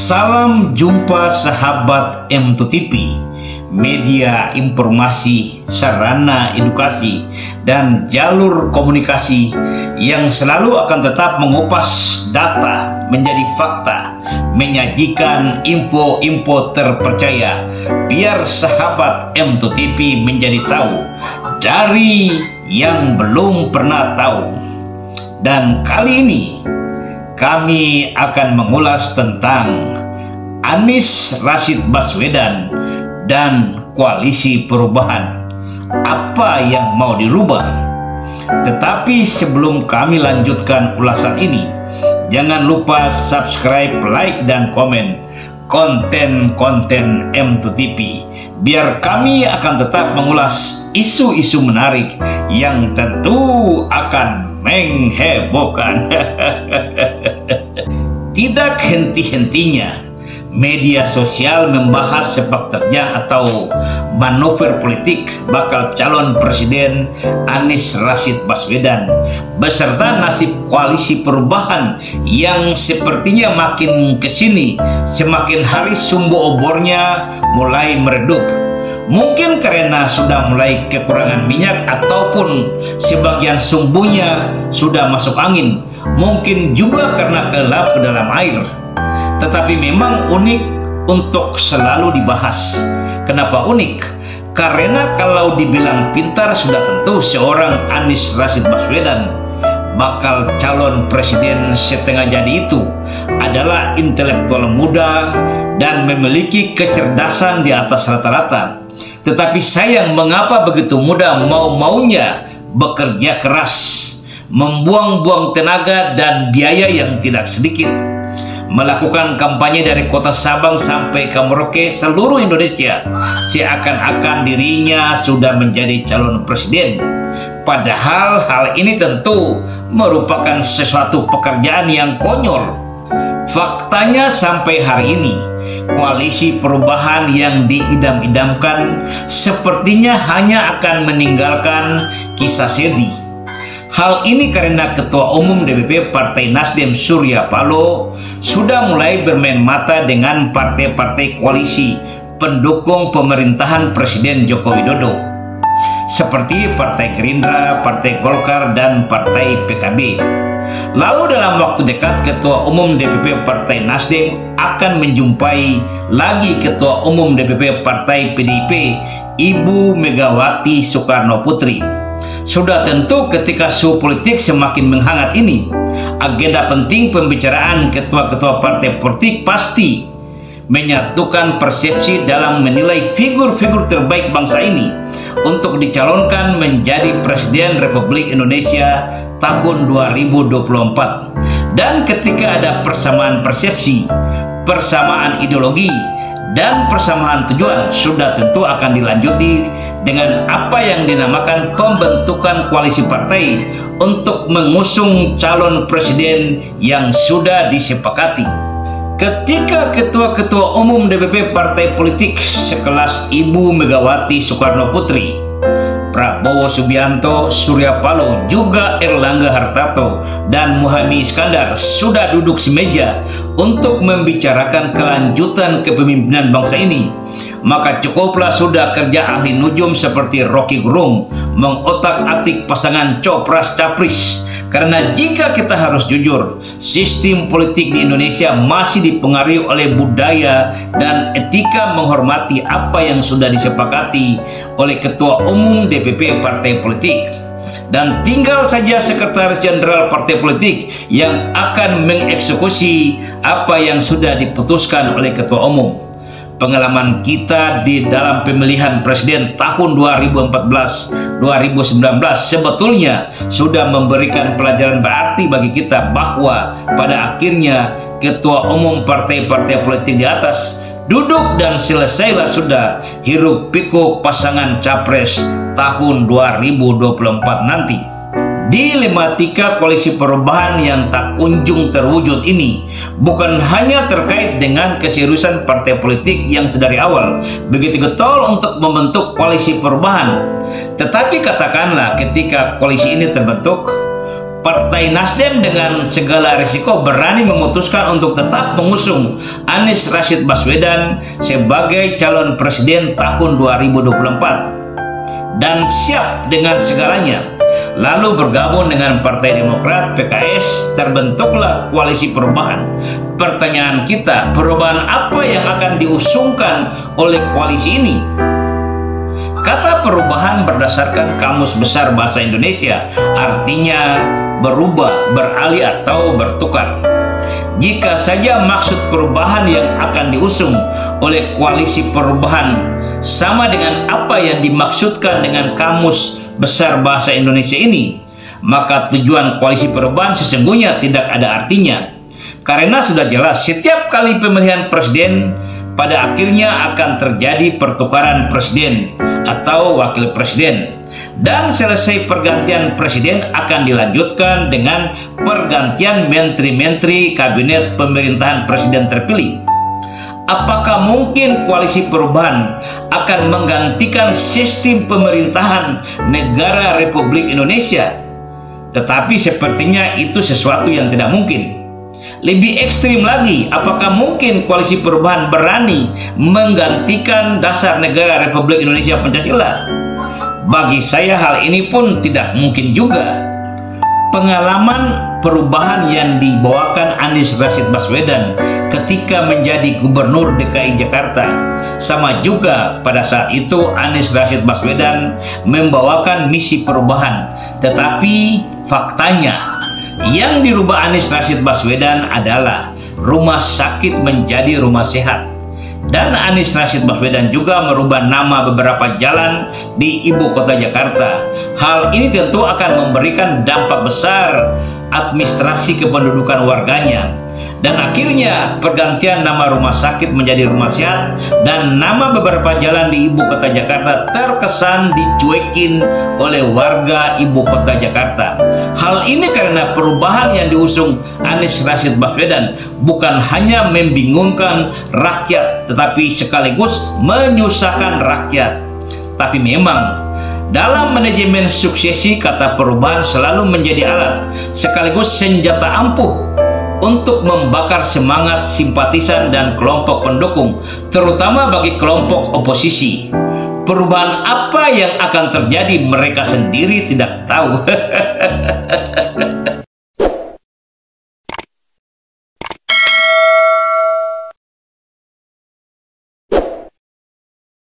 Salam jumpa sahabat M2TV, media informasi, sarana edukasi, dan jalur komunikasi yang selalu akan tetap mengupas data menjadi fakta, menyajikan info-info terpercaya, biar sahabat M2TV menjadi tahu dari yang belum pernah tahu. Dan kali ini kami akan mengulas tentang Anies Rashid Baswedan dan Koalisi Perubahan. Apa yang mau dirubah? Tetapi sebelum kami lanjutkan ulasan ini, jangan lupa subscribe, like, dan komen konten-konten M2TV, biar kami akan tetap mengulas isu-isu menarik yang tentu akan menghebohkan. Tidak henti-hentinya media sosial membahas sepak terjang atau manuver politik bakal calon presiden Anies Rashid Baswedan beserta nasib koalisi perubahan yang sepertinya makin kesini semakin hari sumbu obornya mulai meredup. Mungkin karena sudah mulai kekurangan minyak ataupun sebagian sumbunya sudah masuk angin. Mungkin juga karena kelap ke dalam air. Tetapi memang unik untuk selalu dibahas. Kenapa unik? Karena kalau dibilang pintar sudah tentu seorang Anies Rashid Baswedan bakal calon presiden setengah jadi itu adalah intelektual muda dan memiliki kecerdasan di atas rata-rata. Tetapi sayang, mengapa begitu mudah mau-maunya bekerja keras, membuang-buang tenaga dan biaya yang tidak sedikit, melakukan kampanye dari kota Sabang sampai ke Merauke seluruh Indonesia, seakan-akan dirinya sudah menjadi calon presiden. Padahal hal ini tentu merupakan sesuatu pekerjaan yang konyol. Faktanya sampai hari ini, koalisi perubahan yang diidam-idamkan sepertinya hanya akan meninggalkan kisah sedih. Hal ini karena Ketua Umum DPP Partai Nasdem Surya Paloh sudah mulai bermain mata dengan partai-partai koalisi pendukung pemerintahan Presiden Joko Widodo, seperti Partai Gerindra, Partai Golkar, dan Partai PKB. Lalu dalam waktu dekat Ketua Umum DPP Partai Nasdem akan menjumpai lagi Ketua Umum DPP Partai PDIP, Ibu Megawati Soekarno Putri. Sudah tentu ketika suhu politik semakin menghangat ini, agenda penting pembicaraan ketua-ketua partai politik pasti menyatukan persepsi dalam menilai figur-figur terbaik bangsa ini untuk dicalonkan menjadi Presiden Republik Indonesia tahun 2024. Dan ketika ada persamaan persepsi, persamaan ideologi, dan persamaan tujuan, sudah tentu akan dilanjuti dengan apa yang dinamakan pembentukan koalisi partai untuk mengusung calon presiden yang sudah disepakati. Ketika ketua-ketua umum DPP partai politik sekelas Ibu Megawati Soekarno Putri, Prabowo Subianto, Surya Paloh, juga Erlangga Hartarto dan Muhaimin Iskandar sudah duduk semeja untuk membicarakan kelanjutan kepemimpinan bangsa ini, maka cukuplah sudah kerja ahli nujum seperti Rocky Gerung mengotak-atik pasangan Copras-Capris. Karena jika kita harus jujur, sistem politik di Indonesia masih dipengaruhi oleh budaya dan etika menghormati apa yang sudah disepakati oleh Ketua Umum DPP partai politik. Dan tinggal saja Sekretaris Jenderal partai politik yang akan mengeksekusi apa yang sudah diputuskan oleh Ketua Umum. Pengalaman kita di dalam pemilihan presiden tahun 2014-2019 sebetulnya sudah memberikan pelajaran berarti bagi kita bahwa pada akhirnya ketua umum partai-partai politik di atas duduk dan selesailah sudah hiruk pikuk pasangan capres tahun 2024 nanti. Dilematika koalisi perubahan yang tak kunjung terwujud ini bukan hanya terkait dengan keseriusan partai politik yang sedari awal begitu getol untuk membentuk koalisi perubahan, tetapi katakanlah ketika koalisi ini terbentuk, Partai Nasdem dengan segala risiko berani memutuskan untuk tetap mengusung Anies Rashid Baswedan sebagai calon presiden tahun 2024 dan siap dengan segalanya. Lalu bergabung dengan Partai Demokrat, PKS, terbentuklah koalisi perubahan. Pertanyaan kita, perubahan apa yang akan diusungkan oleh koalisi ini? Kata perubahan berdasarkan Kamus Besar Bahasa Indonesia artinya berubah, beralih atau bertukar. Jika saja maksud perubahan yang akan diusung oleh koalisi perubahan sama dengan apa yang dimaksudkan dengan Kamus Besar Bahasa Indonesia ini, maka tujuan koalisi perubahan sesungguhnya tidak ada artinya. Karena sudah jelas setiap kali pemilihan presiden pada akhirnya akan terjadi pertukaran presiden atau wakil presiden, dan selesai pergantian presiden akan dilanjutkan dengan pergantian menteri-menteri kabinet pemerintahan presiden terpilih. Apakah mungkin koalisi perubahan akan menggantikan sistem pemerintahan negara Republik Indonesia? Tetapi sepertinya itu sesuatu yang tidak mungkin. Lebih ekstrim lagi, apakah mungkin koalisi perubahan berani menggantikan dasar negara Republik Indonesia Pancasila? Bagi saya hal ini pun tidak mungkin juga. Pengalaman perubahan yang dibawakan Anies Rashid Baswedan ketika menjadi Gubernur DKI Jakarta, sama juga pada saat itu Anies Rashid Baswedan membawakan misi perubahan. Tetapi faktanya yang dirubah Anies Rashid Baswedan adalah rumah sakit menjadi rumah sehat. Dan Anies Rashid Baswedan juga merubah nama beberapa jalan di ibu kota Jakarta. Hal ini tentu akan memberikan dampak besar administrasi kependudukan warganya. Dan akhirnya pergantian nama rumah sakit menjadi rumah sehat dan nama beberapa jalan di ibu kota Jakarta terkesan dicuekin oleh warga ibu kota Jakarta. Hal ini karena perubahan yang diusung Anies Rashid Baswedan bukan hanya membingungkan rakyat, tetapi sekaligus menyusahkan rakyat. Tapi memang dalam manajemen suksesi, kata perubahan selalu menjadi alat sekaligus senjata ampuh untuk membakar semangat simpatisan dan kelompok pendukung, terutama bagi kelompok oposisi. Perubahan apa yang akan terjadi mereka sendiri tidak tahu.